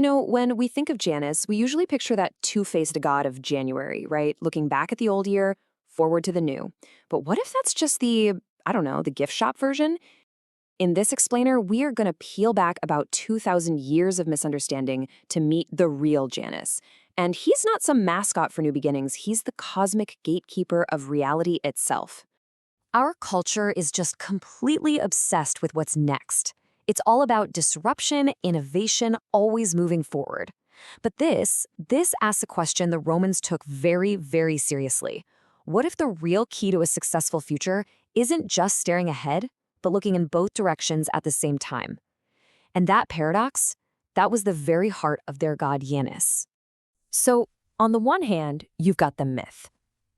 When we think of Janus, we usually picture that two-faced god of January, right? Looking back at the old year, forward to the new. But what if that's just I don't know, the gift shop version? In this explainer, we are going to peel back about 2,000 years of misunderstanding to meet the real Janus. And he's not some mascot for new beginnings, he's the cosmic gatekeeper of reality itself. Our culture is just completely obsessed with what's next. It's all about disruption, innovation, always moving forward. But this asks a question the Romans took very, very seriously. What if the real key to a successful future isn't just staring ahead, but looking in both directions at the same time? And that paradox, that was the very heart of their god Janus. So, on the one hand, you've got the myth.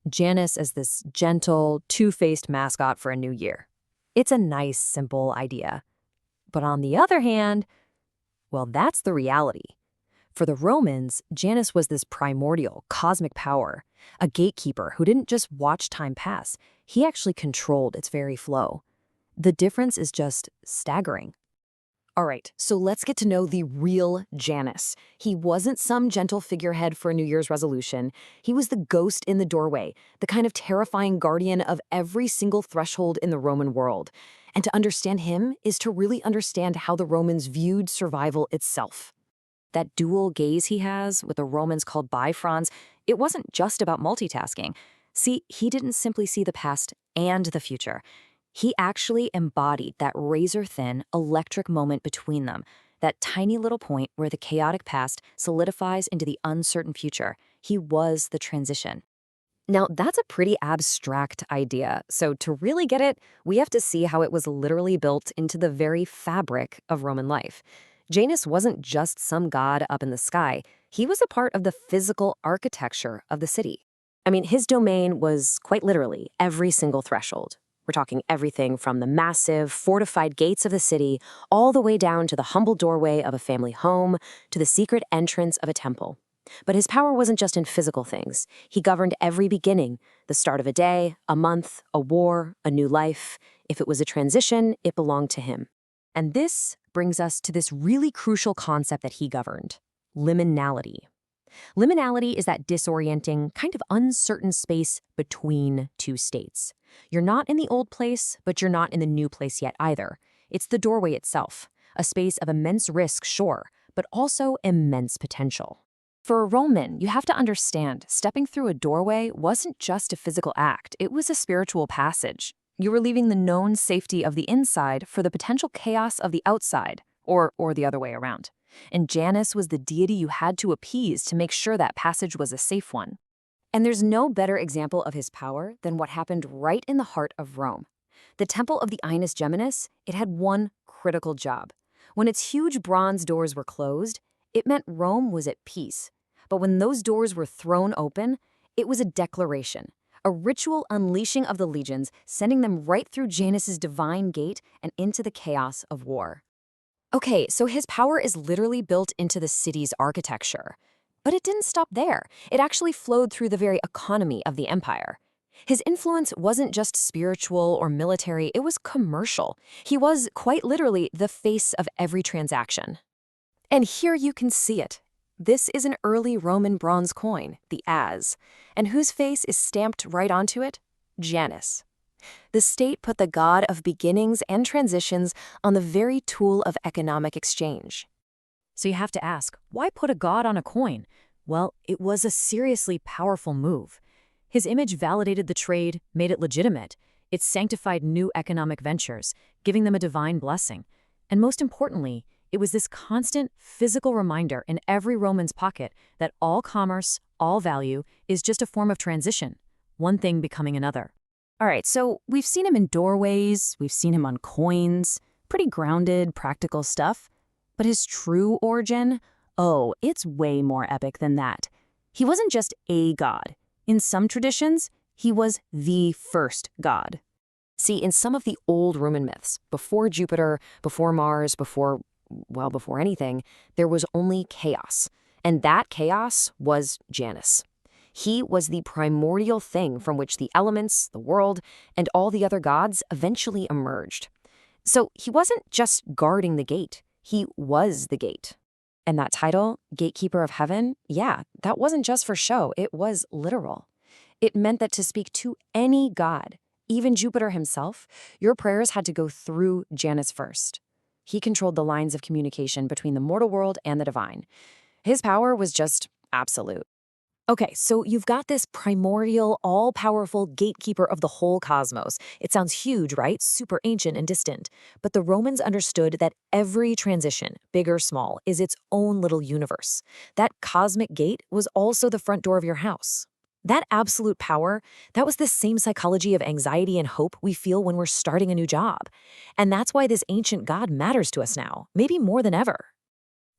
Janus as this gentle, two-faced mascot for a new year. It's a nice, simple idea. But on the other hand, well, that's the reality. For the Romans, Janus was this primordial, cosmic power, a gatekeeper who didn't just watch time pass, he actually controlled its very flow. The difference is just staggering. All right, so let's get to know the real Janus. He wasn't some gentle figurehead for a New Year's resolution. He was the ghost in the doorway, the kind of terrifying guardian of every single threshold in the Roman world. And to understand him is to really understand how the Romans viewed survival itself. That dual gaze he has, what the Romans called bifrons, it wasn't just about multitasking. See, he didn't simply see the past and the future. He actually embodied that razor-thin, electric moment between them, that tiny little point where the chaotic past solidifies into the uncertain future. He was the transition. Now, that's a pretty abstract idea, so to really get it, we have to see how it was literally built into the very fabric of Roman life. Janus wasn't just some god up in the sky. He was a part of the physical architecture of the city. I mean, his domain was quite literally every single threshold. We're talking everything from the massive, fortified gates of the city all the way down to the humble doorway of a family home to the secret entrance of a temple. But his power wasn't just in physical things. He governed every beginning, the start of a day, a month, a war, a new life. If it was a transition, it belonged to him. And this brings us to this really crucial concept that he governed: liminality. Liminality is that disorienting, kind of uncertain space between two states. You're not in the old place, but you're not in the new place yet either. It's the doorway itself, a space of immense risk, sure, but also immense potential. For a Roman, you have to understand, stepping through a doorway wasn't just a physical act, it was a spiritual passage. You were leaving the known safety of the inside for the potential chaos of the outside, or the other way around. And Janus was the deity you had to appease to make sure that passage was a safe one. And there's no better example of his power than what happened right in the heart of Rome. The temple of the Janus Geminus, it had one critical job. When its huge bronze doors were closed, it meant Rome was at peace. But when those doors were thrown open, it was a declaration, a ritual unleashing of the legions, sending them right through Janus's divine gate and into the chaos of war. Okay, so his power is literally built into the city's architecture. But it didn't stop there. It actually flowed through the very economy of the empire. His influence wasn't just spiritual or military, it was commercial. He was, quite literally, the face of every transaction. And here you can see it. This is an early Roman bronze coin, the as. And whose face is stamped right onto it? Janus. The state put the god of beginnings and transitions on the very tool of economic exchange. So you have to ask, why put a god on a coin? Well, it was a seriously powerful move. His image validated the trade, made it legitimate. It sanctified new economic ventures, giving them a divine blessing. And most importantly, it was this constant physical reminder in every Roman's pocket that all commerce, all value, is just a form of transition, one thing becoming another. All right, so we've seen him in doorways, we've seen him on coins, pretty grounded, practical stuff. But his true origin? Oh, it's way more epic than that. He wasn't just a god. In some traditions, he was the first god. See, in some of the old Roman myths, before Jupiter, before Mars, before anything, there was only chaos. And that chaos was Janus. He was the primordial thing from which the elements, the world, and all the other gods eventually emerged. So he wasn't just guarding the gate. He was the gate. And that title, Gatekeeper of Heaven, yeah, that wasn't just for show, it was literal. It meant that to speak to any god, even Jupiter himself, your prayers had to go through Janus first. He controlled the lines of communication between the mortal world and the divine. His power was just absolute. Okay, so you've got this primordial, all-powerful gatekeeper of the whole cosmos. It sounds huge, right? Super ancient and distant. But the Romans understood that every transition, big or small, is its own little universe. That cosmic gate was also the front door of your house. That absolute power, that was the same psychology of anxiety and hope we feel when we're starting a new job. And that's why this ancient god matters to us now, maybe more than ever.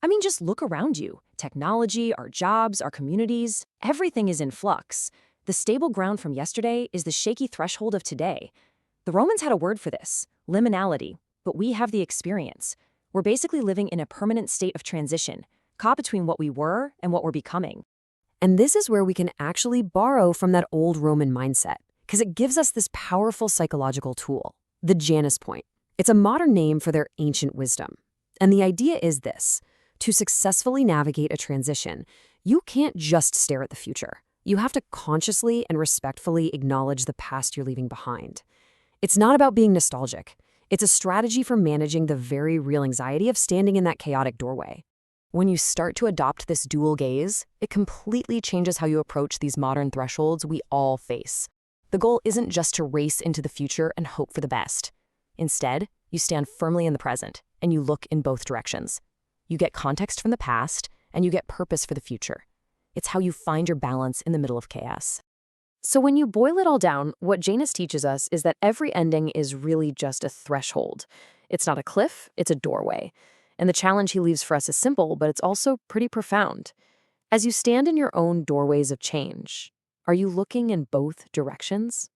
I mean, just look around you. Technology, our jobs, our communities, everything is in flux. The stable ground from yesterday is the shaky threshold of today. The Romans had a word for this, liminality, but we have the experience. We're basically living in a permanent state of transition, caught between what we were and what we're becoming. And this is where we can actually borrow from that old Roman mindset, because it gives us this powerful psychological tool, the Janus point. It's a modern name for their ancient wisdom. And the idea is this. To successfully navigate a transition, you can't just stare at the future. You have to consciously and respectfully acknowledge the past you're leaving behind. It's not about being nostalgic. It's a strategy for managing the very real anxiety of standing in that chaotic doorway. When you start to adopt this dual gaze, it completely changes how you approach these modern thresholds we all face. The goal isn't just to race into the future and hope for the best. Instead, you stand firmly in the present, and you look in both directions. You get context from the past, and you get purpose for the future. It's how you find your balance in the middle of chaos. So when you boil it all down, what Janus teaches us is that every ending is really just a threshold. It's not a cliff, it's a doorway. And the challenge he leaves for us is simple, but it's also pretty profound. As you stand in your own doorways of change, are you looking in both directions?